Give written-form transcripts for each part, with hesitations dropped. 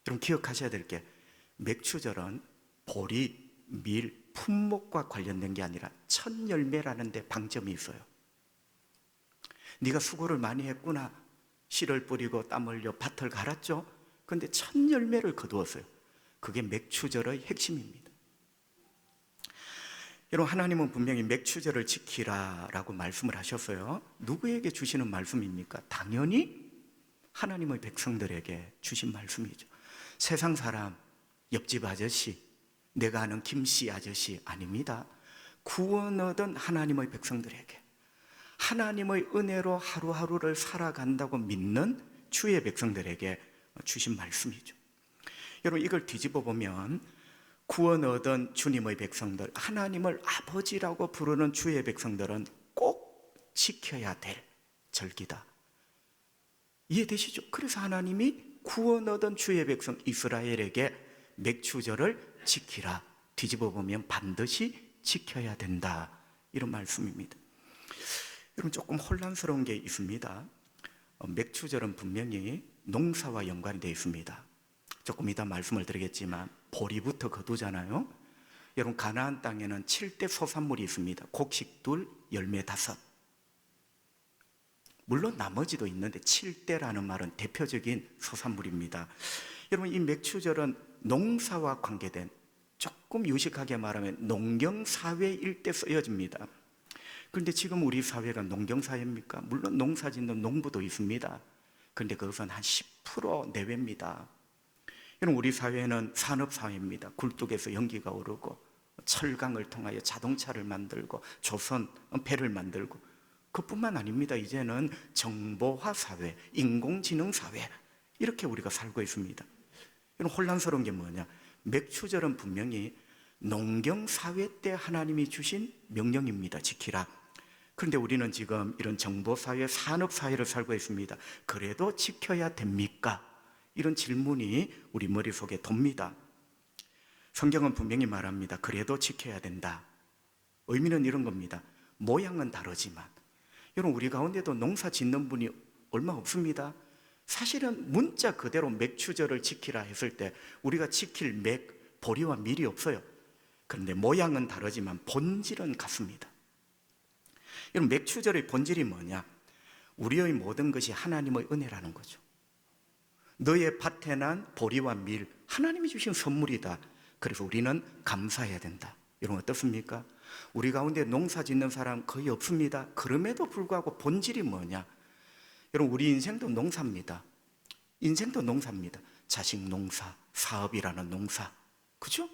여러분 기억하셔야 될 게 맥추절은 보리, 밀, 품목과 관련된 게 아니라 첫 열매라는 데 방점이 있어요. 네가 수고를 많이 했구나. 씨를 뿌리고 땀 흘려 밭을 갈았죠. 그런데 첫 열매를 거두었어요. 그게 맥추절의 핵심입니다. 여러분, 하나님은 분명히 맥추절을 지키라라고 말씀을 하셨어요. 누구에게 주시는 말씀입니까? 당연히 하나님의 백성들에게 주신 말씀이죠. 세상 사람, 옆집 아저씨, 내가 아는 김씨 아저씨 아닙니다. 구원 얻은 하나님의 백성들에게, 하나님의 은혜로 하루하루를 살아간다고 믿는 주의 백성들에게 주신 말씀이죠. 여러분, 이걸 뒤집어 보면 구원 얻은 주님의 백성들, 하나님을 아버지라고 부르는 주의 백성들은 꼭 지켜야 될 절기다. 이해되시죠? 그래서 하나님이 구원 얻은 주의 백성 이스라엘에게 맥추절을 지키라. 뒤집어 보면 반드시 지켜야 된다. 이런 말씀입니다. 여러분, 조금 혼란스러운 게 있습니다. 맥추절은 분명히 농사와 연관이 되어 있습니다. 조금 이따 말씀을 드리겠지만 보리부터 거두잖아요. 여러분, 가나안 땅에는 7대 소산물이 있습니다. 곡식둘, 열매 다섯. 물론 나머지도 있는데 7대라는 말은 대표적인 소산물입니다. 여러분, 이 맥추절은 농사와 관계된, 조금 유식하게 말하면 농경사회일 때 쓰여집니다. 그런데 지금 우리 사회가 농경사회입니까? 물론 농사 짓는 농부도 있습니다. 그런데 그것은 한 10% 내외입니다. 여러분, 우리 사회는 산업사회입니다. 굴뚝에서 연기가 오르고 철강을 통하여 자동차를 만들고 조선 배를 만들고, 그뿐만 아닙니다. 이제는 정보화 사회, 인공지능 사회, 이렇게 우리가 살고 있습니다. 여러분, 혼란스러운 게 뭐냐? 맥추절은 분명히 농경사회 때 하나님이 주신 명령입니다. 지키라. 그런데 우리는 지금 이런 정보사회, 산업사회를 살고 있습니다. 그래도 지켜야 됩니까? 이런 질문이 우리 머릿속에 돕니다. 성경은 분명히 말합니다. 그래도 지켜야 된다. 의미는 이런 겁니다. 모양은 다르지만, 여러분, 우리 가운데도 농사 짓는 분이 얼마 없습니다. 사실은 문자 그대로 맥추절을 지키라 했을 때 우리가 지킬 맥, 보리와 밀이 없어요. 그런데 모양은 다르지만 본질은 같습니다. 여러분, 맥추절의 본질이 뭐냐? 우리의 모든 것이 하나님의 은혜라는 거죠. 너의 밭에 난 보리와 밀, 하나님이 주신 선물이다. 그래서 우리는 감사해야 된다. 여러분, 어떻습니까? 우리 가운데 농사 짓는 사람 거의 없습니다. 그럼에도 불구하고 본질이 뭐냐? 여러분, 우리 인생도 농사입니다. 인생도 농사입니다. 자식 농사, 사업이라는 농사, 그죠?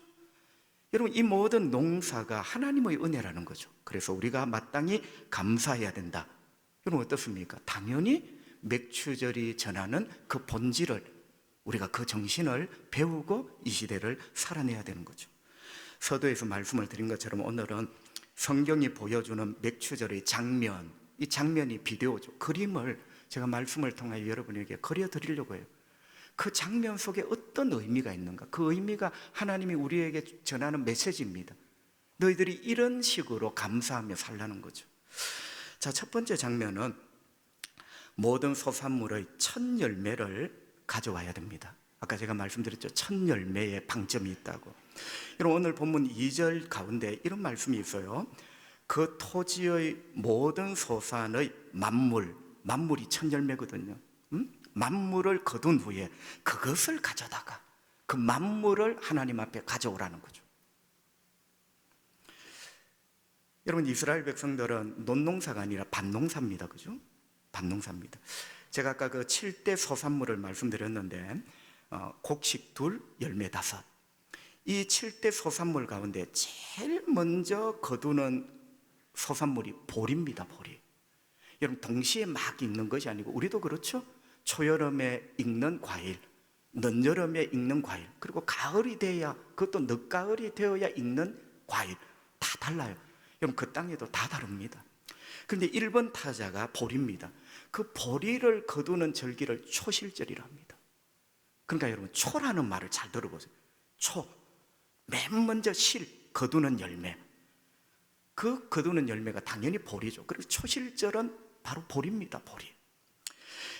여러분, 이 모든 농사가 하나님의 은혜라는 거죠. 그래서 우리가 마땅히 감사해야 된다. 여러분, 어떻습니까? 당연히 맥추절이 전하는 그 본질을, 우리가 그 정신을 배우고 이 시대를 살아내야 되는 거죠. 서두에서 말씀을 드린 것처럼 오늘은 성경이 보여주는 맥추절의 장면, 이 장면이 비디오죠. 그림을 제가 말씀을 통하여 여러분에게 그려드리려고 해요. 그 장면 속에 어떤 의미가 있는가? 그 의미가 하나님이 우리에게 전하는 메시지입니다. 너희들이 이런 식으로 감사하며 살라는 거죠. 자, 첫 번째 장면은 모든 소산물의 첫 열매를 가져와야 됩니다. 아까 제가 말씀드렸죠. 첫 열매에 방점이 있다고. 여러분, 오늘 본문 2절 가운데 이런 말씀이 있어요. 그 토지의 모든 소산의 만물이 첫 열매거든요. 만물을 거둔 후에 그것을 가져다가 그 만물을 하나님 앞에 가져오라는 거죠. 여러분, 이스라엘 백성들은 논농사가 아니라 밭농사입니다. 그죠? 밭농사입니다. 제가 아까 그 7대 소산물을 말씀드렸는데 곡식 둘, 열매 다섯. 이 7대 소산물 가운데 제일 먼저 거두는 소산물이 보리입니다. 보리. 여러분, 동시에 막 익는 것이 아니고, 우리도 그렇죠? 초여름에 익는 과일, 늦여름에 익는 과일, 그리고 가을이 돼야, 그것도 늦가을이 되어야 익는 과일, 다 달라요. 여러분, 그 땅에도 다 다릅니다. 그런데 1번 타자가 보리입니다. 그 보리를 거두는 절기를 초실절이라 합니다. 그러니까 여러분, 초라는 말을 잘 들어보세요. 초, 맨 먼저 거두는 열매. 그 거두는 열매가 당연히 보리죠. 그래서 초실절은 바로 보리입니다. 보리.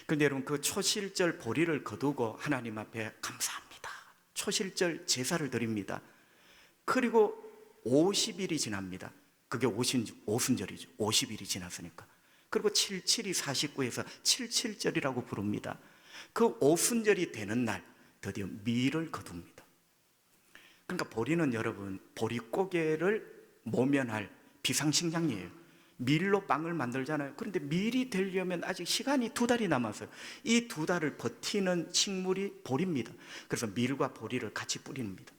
그런데 여러분, 그 초실절 보리를 거두고 하나님 앞에 감사합니다. 초실절 제사를 드립니다. 그리고 50일이 지납니다. 그게 오순절이죠. 50일이 지났으니까. 그리고 77이 49에서 77절이라고 부릅니다. 그 오순절이 되는 날 드디어 밀을 거둡니다. 그러니까 보리는 여러분, 보릿고개를 모면할 비상식량이에요. 밀로 빵을 만들잖아요. 그런데 밀이 되려면 아직 시간이 2달이 남았어요. 이 2달을 버티는 식물이 보리입니다. 그래서 밀과 보리를 같이 뿌립니다.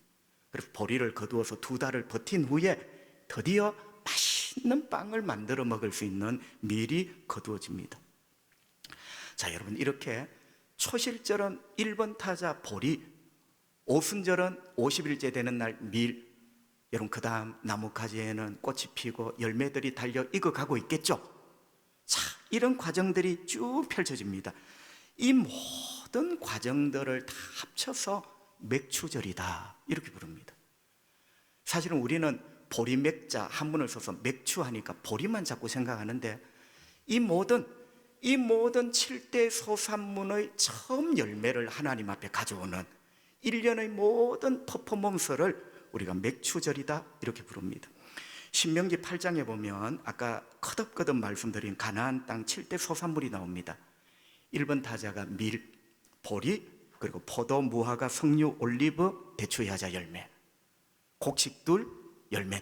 그래서 보리를 거두어서 2달을 버틴 후에 드디어 맛있는 빵을 만들어 먹을 수 있는 밀이 거두어집니다. 자, 여러분, 이렇게 초실절은 1번 타자 보리, 오순절은 50일째 되는 날 밀, 여러분, 그 다음 나뭇가지에는 꽃이 피고 열매들이 달려 익어가고 있겠죠. 자, 이런 과정들이 쭉 펼쳐집니다. 이 모든 과정들을 다 합쳐서 맥추절이다, 이렇게 부릅니다. 사실은 우리는 보리맥자 한문을 써서 맥추하니까 보리만 자꾸 생각하는데, 이 모든 7대 소산문의 처음 열매를 하나님 앞에 가져오는 1년의 모든 퍼포먼스를 우리가 맥추절이다, 이렇게 부릅니다. 신명기 8장에 보면 아까 거듭거듭 말씀드린 가나안 땅 7대 소산물이 나옵니다. 1번 타자가 밀, 보리, 그리고 포도, 무화과, 석류, 올리브, 대추, 야자, 열매, 곡식둘, 열매 5.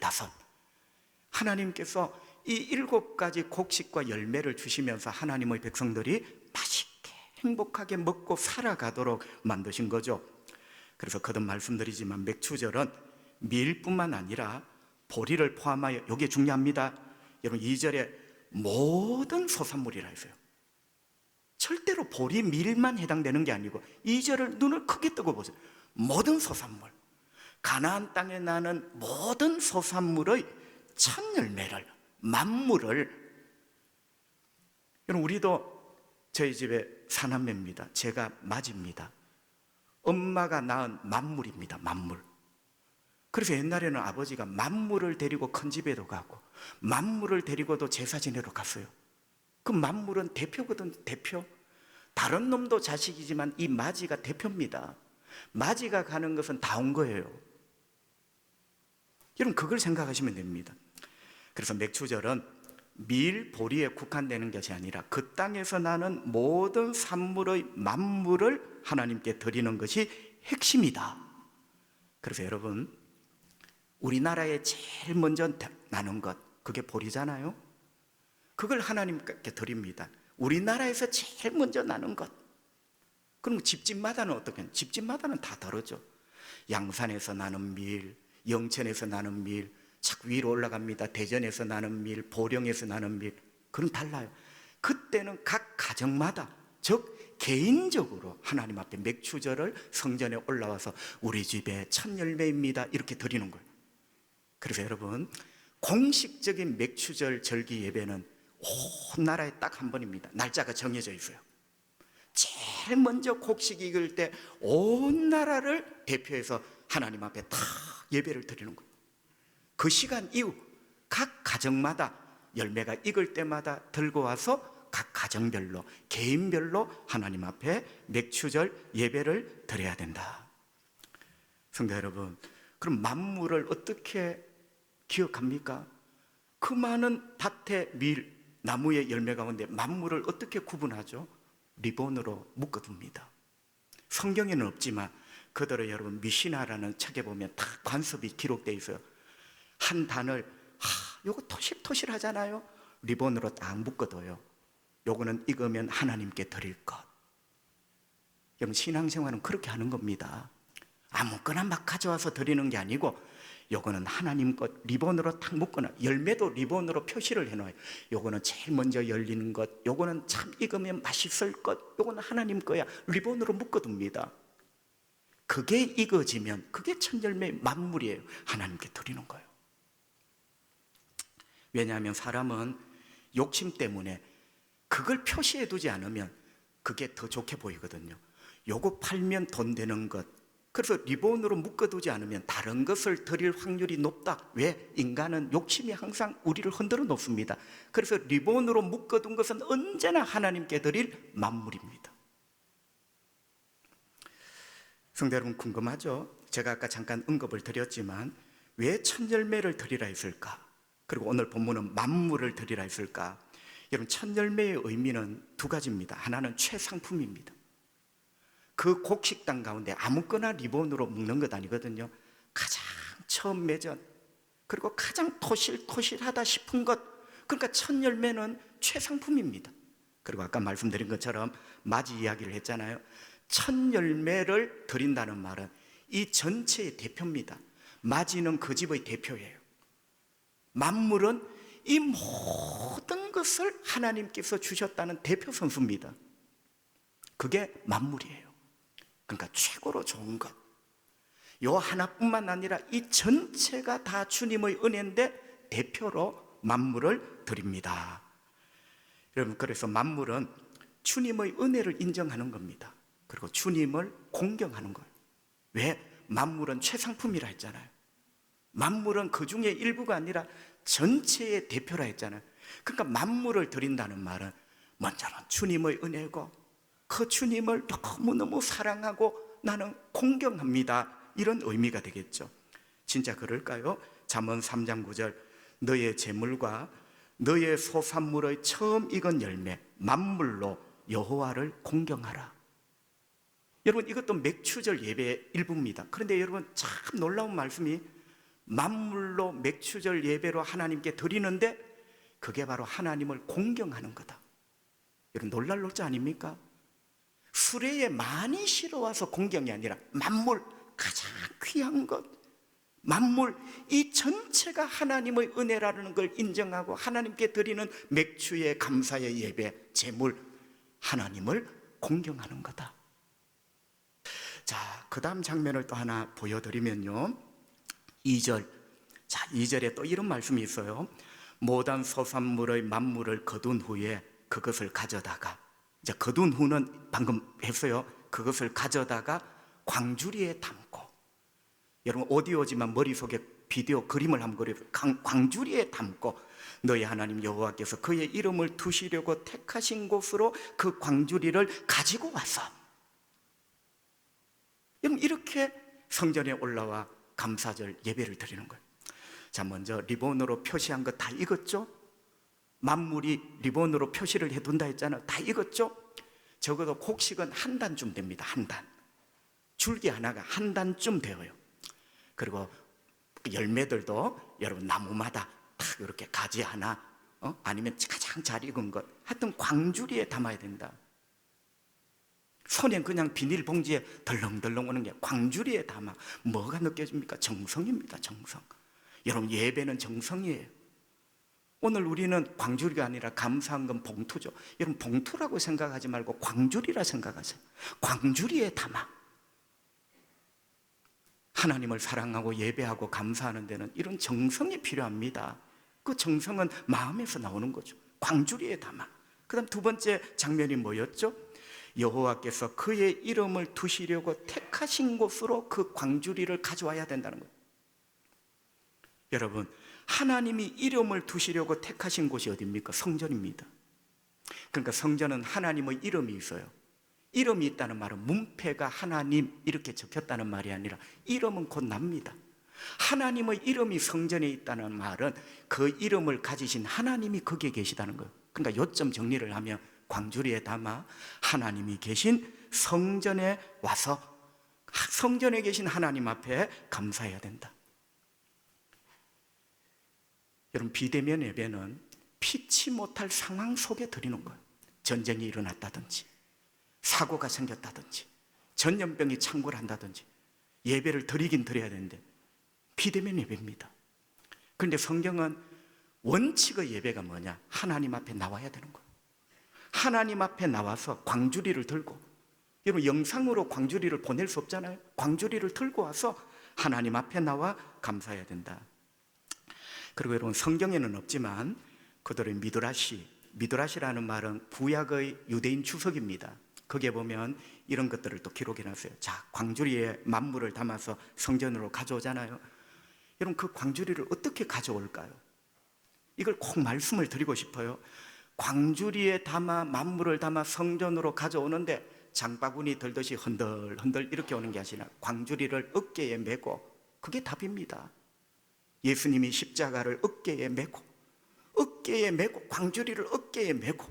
하나님께서 이 7가지 곡식과 열매를 주시면서 하나님의 백성들이 맛있게 행복하게 먹고 살아가도록 만드신 거죠. 그래서 거듭 말씀드리지만 맥추절은 밀뿐만 아니라 보리를 포함하여, 이게 중요합니다. 여러분, 2절에 모든 소산물이라 했어요. 절대로 보리, 밀만 해당되는 게 아니고 2절을 눈을 크게 뜨고 보세요. 모든 소산물, 가나안 땅에 나는 모든 소산물의 첫 열매를, 만물을. 여러분, 우리도 저희 집에 사남매입니다. 제가 맏입니다. 엄마가 낳은 만물입니다. 만물. 그래서 옛날에는 아버지가 만물을 데리고 큰 집에도 가고 만물을 데리고도 제사 지내러 갔어요. 그 만물은 대표거든, 대표. 다른 놈도 자식이지만 이 맏이가 대표입니다. 맏이가 가는 것은 다 온 거예요. 여러분, 그걸 생각하시면 됩니다. 그래서 맥추절은 밀, 보리에 국한되는 것이 아니라 그 땅에서 나는 모든 산물의 만물을 하나님께 드리는 것이 핵심이다. 그래서 여러분, 우리나라에 제일 먼저 나는 것, 그게 보리잖아요. 그걸 하나님께 드립니다. 우리나라에서 제일 먼저 나는 것. 그럼 집집마다는 어떻게? 집집마다는 다 다르죠. 양산에서 나는 밀, 영천에서 나는 밀, 자꾸 위로 올라갑니다. 대전에서 나는 밀, 보령에서 나는 밀, 그럼 달라요. 그때는 각 가정마다, 즉 개인적으로 하나님 앞에 맥추절을 성전에 올라와서 우리 집의 첫 열매입니다, 이렇게 드리는 거예요. 그래서 여러분, 공식적인 맥추절 절기 예배는 온 나라에 딱 한 번입니다. 날짜가 정해져 있어요. 제일 먼저 곡식 익을 때 온 나라를 대표해서 하나님 앞에 다 예배를 드리는 거예요. 그 시간 이후 각 가정마다 열매가 익을 때마다 들고 와서 각 가정별로, 개인별로 하나님 앞에 맥추절 예배를 드려야 된다. 성도 여러분, 그럼 만물을 어떻게 기억합니까? 그 많은 밭의 밀, 나무의 열매 가운데 만물을 어떻게 구분하죠? 리본으로 묶어둡니다. 성경에는 없지만 그대로 여러분 미시나라는 책에 보면 다 관습이 기록되어 있어요. 한 단을, 요거 토실토실 하잖아요. 리본으로 딱 묶어둬요. 요거는 익으면 하나님께 드릴 것. 여러분, 신앙생활은 그렇게 하는 겁니다. 아무거나 막 가져와서 드리는 게 아니고, 요거는 하나님 것, 리본으로 탁 묶거나, 열매도 리본으로 표시를 해놔요. 요거는 제일 먼저 열리는 것, 요거는 참 익으면 맛있을 것, 요거는 하나님 거야. 리본으로 묶어둡니다. 그게 익어지면 그게 첫 열매 만물이에요. 하나님께 드리는 거예요. 왜냐하면 사람은 욕심 때문에 그걸 표시해 두지 않으면 그게 더 좋게 보이거든요. 요거 팔면 돈 되는 것, 그래서 리본으로 묶어두지 않으면 다른 것을 드릴 확률이 높다. 왜? 인간은 욕심이 항상 우리를 흔들어 놓습니다. 그래서 리본으로 묶어둔 것은 언제나 하나님께 드릴 만물입니다. 성도 여러분, 궁금하죠? 제가 아까 잠깐 언급을 드렸지만 왜 첫 열매를 드리라 했을까? 그리고 오늘 본문은 만물을 드리라 했을까? 여러분, 첫 열매의 의미는 두 가지입니다. 하나는 최상품입니다. 그 곡식당 가운데 아무거나 리본으로 묶는 것 아니거든요. 가장 처음 맺은, 그리고 가장 토실토실하다 싶은 것, 그러니까 첫 열매는 최상품입니다. 그리고 아까 말씀드린 것처럼 맞이 이야기를 했잖아요. 첫 열매를 드린다는 말은 이 전체의 대표입니다. 맞이는 그 집의 대표예요. 만물은 이 모든 것을 하나님께서 주셨다는 대표 선수입니다. 그게 만물이에요. 그러니까 최고로 좋은 것, 요 하나뿐만 아니라 이 전체가 다 주님의 은혜인데 대표로 만물을 드립니다. 여러분, 그래서 만물은 주님의 은혜를 인정하는 겁니다. 그리고 주님을 공경하는 거예요. 왜? 만물은 최상품이라 했잖아요. 만물은 그 중에 일부가 아니라 전체의 대표라 했잖아요. 그러니까 만물을 드린다는 말은 먼저는 주님의 은혜고 그 주님을 너무너무 사랑하고 나는 공경합니다, 이런 의미가 되겠죠. 진짜 그럴까요? 잠언 3장 9절, 너의 재물과 너의 소산물의 처음 익은 열매 만물로 여호와를 공경하라. 여러분, 이것도 맥추절 예배의 일부입니다. 그런데 여러분, 참 놀라운 말씀이 만물로 맥추절 예배로 하나님께 드리는데 그게 바로 하나님을 공경하는 거다. 여러분, 놀랄 노자 아닙니까? 수레에 많이 실어와서 공경이 아니라 만물, 가장 귀한 것, 만물 이 전체가 하나님의 은혜라는 걸 인정하고 하나님께 드리는 맥추의 감사의 예배, 제물, 하나님을 공경하는 거다. 자, 그 다음 장면을 또 하나 보여드리면요, 2절. 자, 2절에 또 이런 말씀이 있어요. 모든 소산물의 만물을 거둔 후에 그것을 가져다가, 이제 거둔 후는 방금 했어요. 그것을 가져다가 광주리에 담고, 여러분 오디오지만 머릿속에 비디오 그림을 한번 그려서 광주리에 담고 너희 하나님 여호와께서 그의 이름을 두시려고 택하신 곳으로 그 광주리를 가지고 와서, 여러분 이렇게 성전에 올라와 감사절 예배를 드리는 거예요. 자, 먼저 리본으로 표시한 거 다 익었죠? 만물이 리본으로 표시를 해둔다 했잖아요. 다 익었죠? 적어도 곡식은 한 단쯤 됩니다. 한 단, 줄기 하나가 한 단쯤 되어요. 그리고 열매들도 여러분 나무마다 딱 이렇게 가지 하나, 아니면 가장 잘 익은 것, 하여튼 광주리에 담아야 된다. 손에 그냥 비닐봉지에 덜렁덜렁 오는 게 광주리에 담아. 뭐가 느껴집니까? 정성입니다. 정성. 여러분, 예배는 정성이에요. 오늘 우리는 광주리가 아니라 감사한 건 봉투죠. 여러분, 봉투라고 생각하지 말고 광주리라 생각하세요. 광주리에 담아. 하나님을 사랑하고 예배하고 감사하는 데는 이런 정성이 필요합니다. 그 정성은 마음에서 나오는 거죠. 광주리에 담아. 그 다음 두 번째 장면이 뭐였죠? 여호와께서 그의 이름을 두시려고 택하신 곳으로 그 광주리를 가져와야 된다는 거예요. 여러분, 하나님이 이름을 두시려고 택하신 곳이 어디입니까? 성전입니다. 그러니까 성전은 하나님의 이름이 있어요. 이름이 있다는 말은 문패가 하나님 이렇게 적혔다는 말이 아니라 이름은 곧 납니다. 하나님의 이름이 성전에 있다는 말은 그 이름을 가지신 하나님이 거기에 계시다는 거예요. 그러니까 요점 정리를 하면 광주리에 담아 하나님이 계신 성전에 와서 성전에 계신 하나님 앞에 감사해야 된다. 여러분, 비대면 예배는 피치 못할 상황 속에 드리는 거예요. 전쟁이 일어났다든지, 사고가 생겼다든지, 전염병이 창궐 한다든지 예배를 드리긴 드려야 되는데 비대면 예배입니다. 그런데 성경은 원칙의 예배가 뭐냐? 하나님 앞에 나와야 되는 거예요. 하나님 앞에 나와서 광주리를 들고, 여러분 영상으로 광주리를 보낼 수 없잖아요. 광주리를 들고 와서 하나님 앞에 나와 감사해야 된다. 그리고 여러분, 성경에는 없지만 그들의 미드라시라는 말은 구약의 유대인 주석입니다. 거기에 보면 이런 것들을 또 기록해놨어요. 자, 광주리에 만물을 담아서 성전으로 가져오잖아요. 여러분, 그 광주리를 어떻게 가져올까요? 이걸 꼭 말씀을 드리고 싶어요. 광주리에 담아 만물을 담아 성전으로 가져오는데 장바구니 들듯이 흔들흔들 이렇게 오는 게 아니라 광주리를 어깨에 메고, 그게 답입니다. 예수님이 십자가를 어깨에 메고 광주리를 어깨에 메고.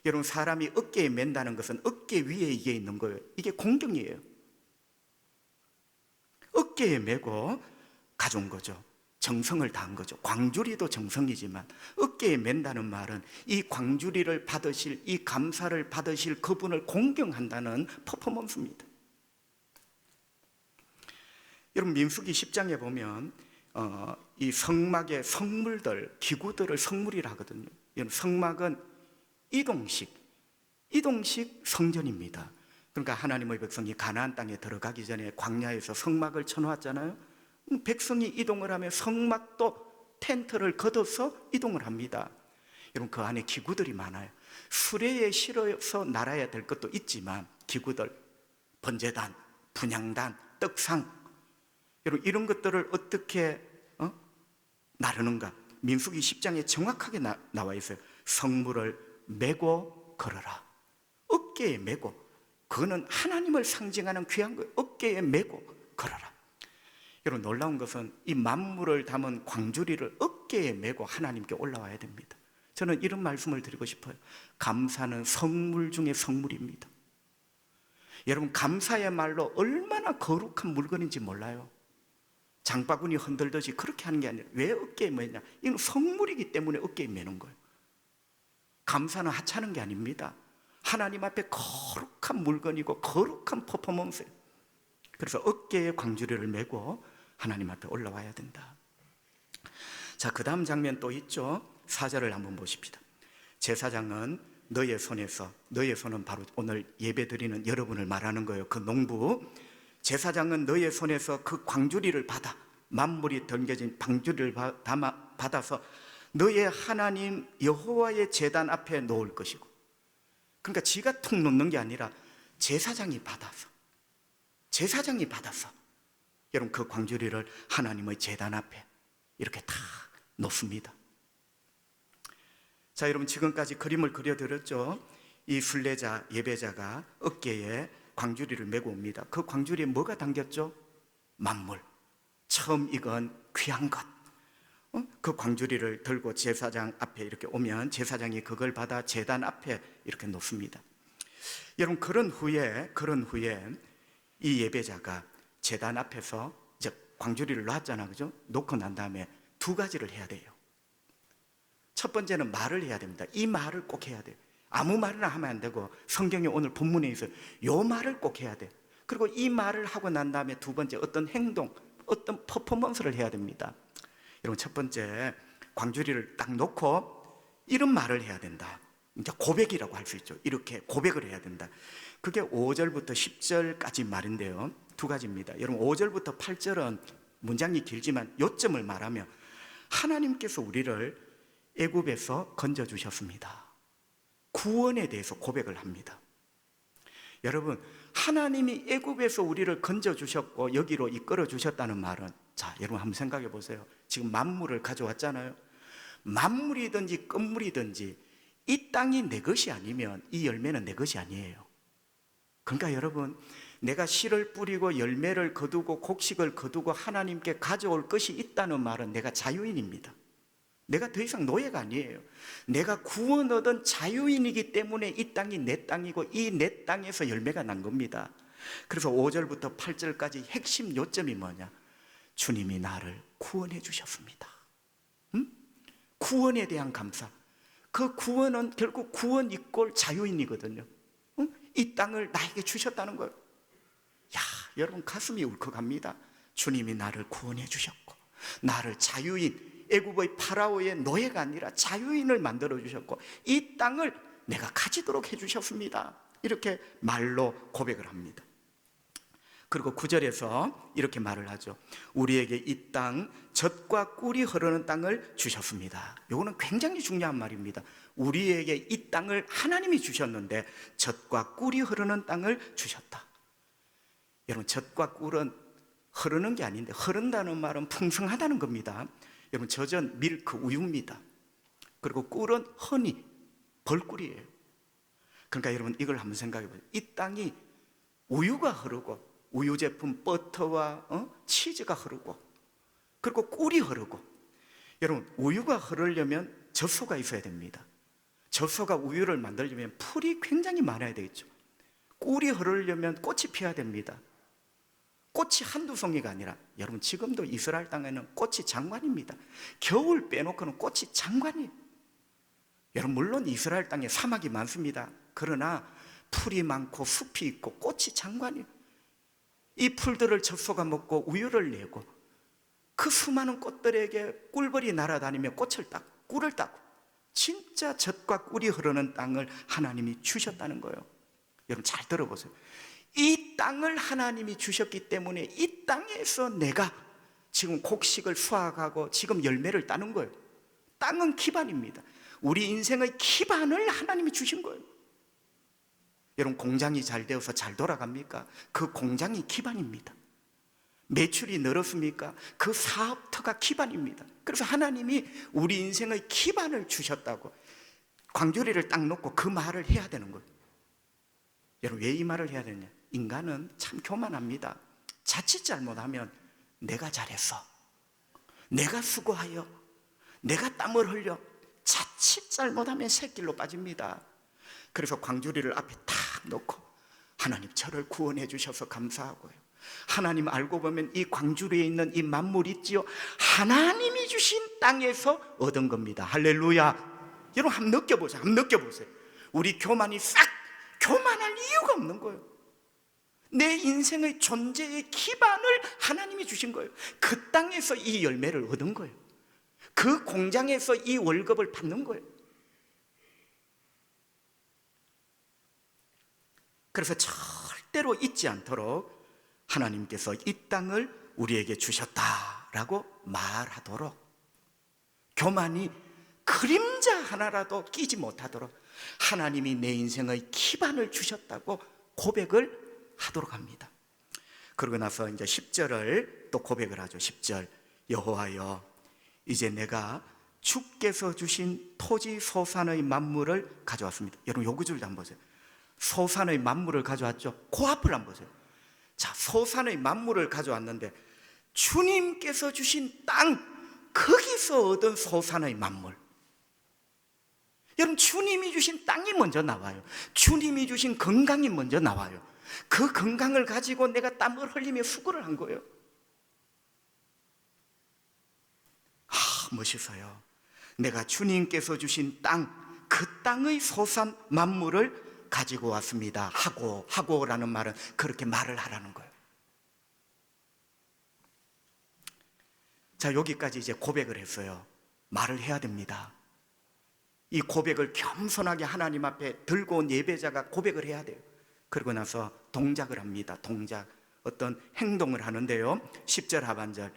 여러분, 사람이 어깨에 맨다는 것은 어깨 위에 이게 있는 거예요. 이게 공경이에요. 어깨에 메고 가져온 거죠. 정성을 다한 거죠. 광주리도 정성이지만 어깨에 맨다는 말은 이 광주리를 받으실, 이 감사를 받으실 그분을 공경한다는 퍼포먼스입니다. 여러분, 민수기 10장에 보면 이 성막의 성물들, 기구들을 성물이라 하거든요. 여러분, 성막은 이동식 성전입니다. 그러니까 하나님의 백성이 가나안 땅에 들어가기 전에 광야에서 성막을 쳐놓았잖아요. 백성이 이동을 하면 성막도 텐트를 걷어서 이동을 합니다. 여러분, 그 안에 기구들이 많아요. 수레에 실어서 날아야 될 것도 있지만 기구들, 번제단, 분향단, 떡상, 여러분, 이런 것들을 어떻게 나르는가? 민수기 10장에 정확하게 나와 있어요. 성물을 메고 걸어라. 어깨에 메고, 그거는 하나님을 상징하는 귀한 거예요. 어깨에 메고 걸어라. 여러분, 놀라운 것은 이 만물을 담은 광주리를 어깨에 메고 하나님께 올라와야 됩니다. 저는 이런 말씀을 드리고 싶어요. 감사는 성물 중에 성물입니다. 여러분, 감사야말로 얼마나 거룩한 물건인지 몰라요. 장바구니 흔들듯이 그렇게 하는 게 아니라 왜 어깨에 메냐? 이건 성물이기 때문에 어깨에 메는 거예요. 감사는 하찮은 게 아닙니다. 하나님 앞에 거룩한 물건이고 거룩한 퍼포먼스예요. 그래서 어깨에 광주리를 메고 하나님 앞에 올라와야 된다. 자, 그 다음 장면 또 있죠. 4절을 한번 보십시다. 제사장은 너의 손에서, 너의 손은 바로 오늘 예배 드리는 여러분을 말하는 거예요. 그 농부 제사장은 너의 손에서 그 광주리를 받아, 만물이 던겨진 광주리를 받아서 너의 하나님 여호와의 제단 앞에 놓을 것이고. 그러니까 지가 툭 놓는 게 아니라 제사장이 받아서 여러분, 그 광주리를 하나님의 제단 앞에 이렇게 다 놓습니다. 자, 여러분, 지금까지 그림을 그려드렸죠. 이 순례자, 예배자가 어깨에 광주리를 메고 옵니다. 그 광주리에 뭐가 담겼죠? 만물, 처음 익은 귀한 것. 그 광주리를 들고 제사장 앞에 이렇게 오면 제사장이 그걸 받아 제단 앞에 이렇게 놓습니다. 여러분, 그런 후에 이 예배자가 제단 앞에서 이제 광주리를 놨잖아, 그죠? 놓고 난 다음에 두 가지를 해야 돼요. 첫 번째는 말을 해야 됩니다. 이 말을 꼭 해야 돼요. 아무 말이나 하면 안 되고, 성경에 오늘 본문에 있어요. 요 말을 꼭 해야 돼. 그리고 이 말을 하고 난 다음에 두 번째 어떤 행동, 어떤 퍼포먼스를 해야 됩니다. 여러분, 첫 번째 광주리를 딱 놓고 이런 말을 해야 된다. 이제 고백이라고 할 수 있죠. 이렇게 고백을 해야 된다. 그게 5절부터 10절까지 말인데요. 두 가지입니다. 여러분, 5절부터 8절은 문장이 길지만 요점을 말하면 하나님께서 우리를 애굽에서 건져주셨습니다. 구원에 대해서 고백을 합니다. 여러분, 하나님이 애굽에서 우리를 건져주셨고 여기로 이끌어 주셨다는 말은, 자, 여러분 한번 생각해 보세요. 지금 만물을 가져왔잖아요. 만물이든지 끝물이든지 이 땅이 내 것이 아니면 이 열매는 내 것이 아니에요. 그러니까 여러분, 내가 씨를 뿌리고 열매를 거두고 곡식을 거두고 하나님께 가져올 것이 있다는 말은 내가 자유인입니다. 내가 더 이상 노예가 아니에요. 내가 구원 얻은 자유인이기 때문에 이 땅이 내 땅이고 이 내 땅에서 열매가 난 겁니다. 그래서 5절부터 8절까지 핵심 요점이 뭐냐? 주님이 나를 구원해 주셨습니다. 구원에 대한 감사. 그 구원은 결국 구원 이꼴 자유인이거든요. 이 땅을 나에게 주셨다는 거예요. 야, 여러분, 가슴이 울컥합니다. 주님이 나를 구원해 주셨고 나를 자유인, 애굽의 파라오의 노예가 아니라 자유인을 만들어 주셨고 이 땅을 내가 가지도록 해 주셨습니다. 이렇게 말로 고백을 합니다. 그리고 9절에서 이렇게 말을 하죠. 우리에게 이 땅, 젖과 꿀이 흐르는 땅을 주셨습니다. 이거는 굉장히 중요한 말입니다. 우리에게 이 땅을 하나님이 주셨는데 젖과 꿀이 흐르는 땅을 주셨다. 여러분, 젖과 꿀은 흐르는 게 아닌데, 흐른다는 말은 풍성하다는 겁니다. 여러분, 젖은 밀크, 우유입니다. 그리고 꿀은 허니, 벌꿀이에요. 그러니까 여러분 이걸 한번 생각해 보세요. 이 땅이 우유가 흐르고 우유 제품 버터와 치즈가 흐르고 그리고 꿀이 흐르고, 여러분 우유가 흐르려면 젖소가 있어야 됩니다. 젖소가 우유를 만들려면 풀이 굉장히 많아야 되겠죠. 꿀이 흐르려면 꽃이 피어야 됩니다. 꽃이 한두 송이가 아니라, 여러분 지금도 이스라엘 땅에는 꽃이 장관입니다. 겨울 빼놓고는 꽃이 장관이에요. 여러분 물론 이스라엘 땅에 사막이 많습니다. 그러나 풀이 많고 숲이 있고 꽃이 장관이에요. 이 풀들을 젖소가 먹고 우유를 내고 그 수많은 꽃들에게 꿀벌이 날아다니며 꽃을 따고 꿀을 따고, 진짜 젖과 꿀이 흐르는 땅을 하나님이 주셨다는 거예요. 여러분 잘 들어보세요. 이 땅을 하나님이 주셨기 때문에 이 땅에서 내가 지금 곡식을 수확하고 지금 열매를 따는 거예요. 땅은 기반입니다. 우리 인생의 기반을 하나님이 주신 거예요. 여러분 공장이 잘 되어서 잘 돌아갑니까? 그 공장이 기반입니다. 매출이 늘었습니까? 그 사업터가 기반입니다. 그래서 하나님이 우리 인생의 기반을 주셨다고 광주리를 딱 놓고 그 말을 해야 되는 거예요. 여러분 왜 이 말을 해야 되냐? 인간은 참 교만합니다. 자칫 잘못하면 내가 잘했어, 내가 수고하여, 내가 땀을 흘려, 자칫 잘못하면 새길로 빠집니다. 그래서 광주리를 앞에 탁 놓고 하나님 저를 구원해 주셔서 감사하고요, 하나님 알고 보면 이 광주리에 있는 이 만물 있지요, 하나님이 주신 땅에서 얻은 겁니다. 할렐루야. 여러분 한번 느껴보세요. 한번 느껴보세요. 우리 교만이 싹 교만할 이유가 없는 거예요. 내 인생의 존재의 기반을 하나님이 주신 거예요. 그 땅에서 이 열매를 얻은 거예요. 그 공장에서 이 월급을 받는 거예요. 그래서 절대로 잊지 않도록 하나님께서 이 땅을 우리에게 주셨다라고 말하도록, 교만이 그림자 하나라도 끼지 못하도록 하나님이 내 인생의 기반을 주셨다고 고백을 하도록 합니다. 그러고 나서 이제 10절을 또 고백을 하죠. 10절, 여호와여 이제 내가 주께서 주신 토지 소산의 만물을 가져왔습니다. 여러분 요 구절도 한번 보세요. 소산의 만물을 가져왔죠. 그 앞을 한번 보세요. 자, 소산의 만물을 가져왔는데 주님께서 주신 땅, 거기서 얻은 소산의 만물. 여러분 주님이 주신 땅이 먼저 나와요. 주님이 주신 건강이 먼저 나와요. 그 건강을 가지고 내가 땀을 흘리며 수고를 한 거예요. 멋있어요. 내가 주님께서 주신 땅, 그 땅의 소산 만물을 가지고 왔습니다. 하고라는 말은 그렇게 말을 하라는 거예요. 자, 여기까지 이제 고백을 했어요. 말을 해야 됩니다. 이 고백을 겸손하게 하나님 앞에 들고 온 예배자가 고백을 해야 돼요. 그러고 나서 동작을 합니다. 동작, 어떤 행동을 하는데요, 10절 하반절,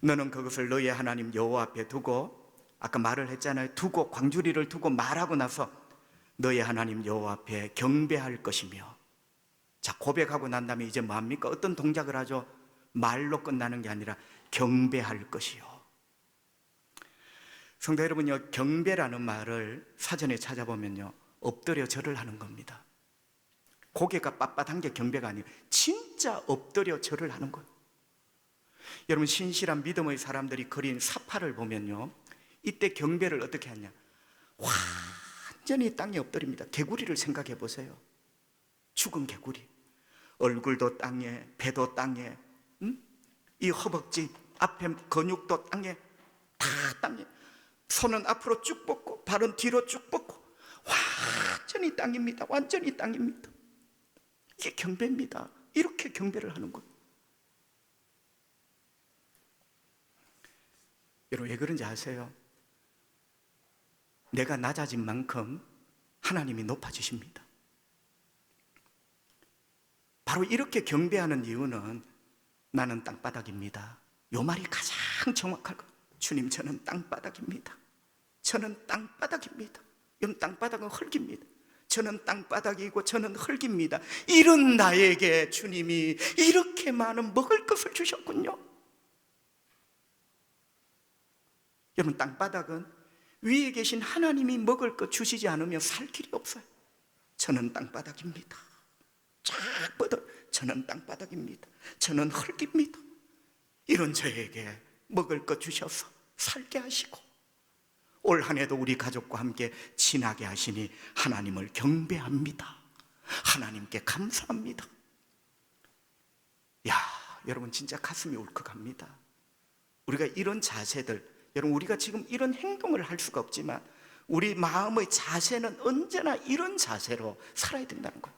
너는 그것을 너의 하나님 여호와 앞에 두고, 아까 말을 했잖아요. 두고, 광주리를 두고 말하고 나서 너의 하나님 여호와 앞에 경배할 것이며. 자, 고백하고 난 다음에 이제 뭐합니까? 어떤 동작을 하죠? 말로 끝나는 게 아니라 경배할 것이요. 성도 여러분요, 경배라는 말을 사전에 찾아보면요, 엎드려 절을 하는 겁니다. 고개가 빳빳한 게 경배가 아니에요. 진짜 엎드려 절을 하는 거예요. 여러분 신실한 믿음의 사람들이 그린 사파를 보면요, 이때 경배를 어떻게 하냐, 완전히 땅에 엎드립니다. 개구리를 생각해 보세요. 죽은 개구리, 얼굴도 땅에, 배도 땅에, 이 허벅지 앞에 근육도 땅에, 다 땅에, 손은 앞으로 쭉 뻗고 발은 뒤로 쭉 뻗고 완전히 땅입니다. 완전히 땅입니다. 이게 경배입니다. 이렇게 경배를 하는 거예요. 여러분 왜 그런지 아세요? 내가 낮아진 만큼 하나님이 높아지십니다. 바로 이렇게 경배하는 이유는 나는 땅바닥입니다. 이 말이 가장 정확할 거예요. 주님, 저는 땅바닥입니다. 저는 땅바닥입니다. 여러분 땅바닥은 흙입니다. 저는 땅바닥이고 저는 흙입니다. 이런 나에게 주님이 이렇게 많은 먹을 것을 주셨군요. 여러분 땅바닥은 위에 계신 하나님이 먹을 것 주시지 않으면 살 길이 없어요. 저는 땅바닥입니다. 쫙 뻗어 저는 땅바닥입니다. 저는 흙입니다. 이런 저에게 먹을 것 주셔서 살게 하시고 올 한 해도 우리 가족과 함께 지나게 하시니 하나님을 경배합니다. 하나님께 감사합니다. 야, 여러분 진짜 가슴이 울컥합니다. 우리가 이런 자세들, 여러분 우리가 지금 이런 행동을 할 수가 없지만 우리 마음의 자세는 언제나 이런 자세로 살아야 된다는 거예요.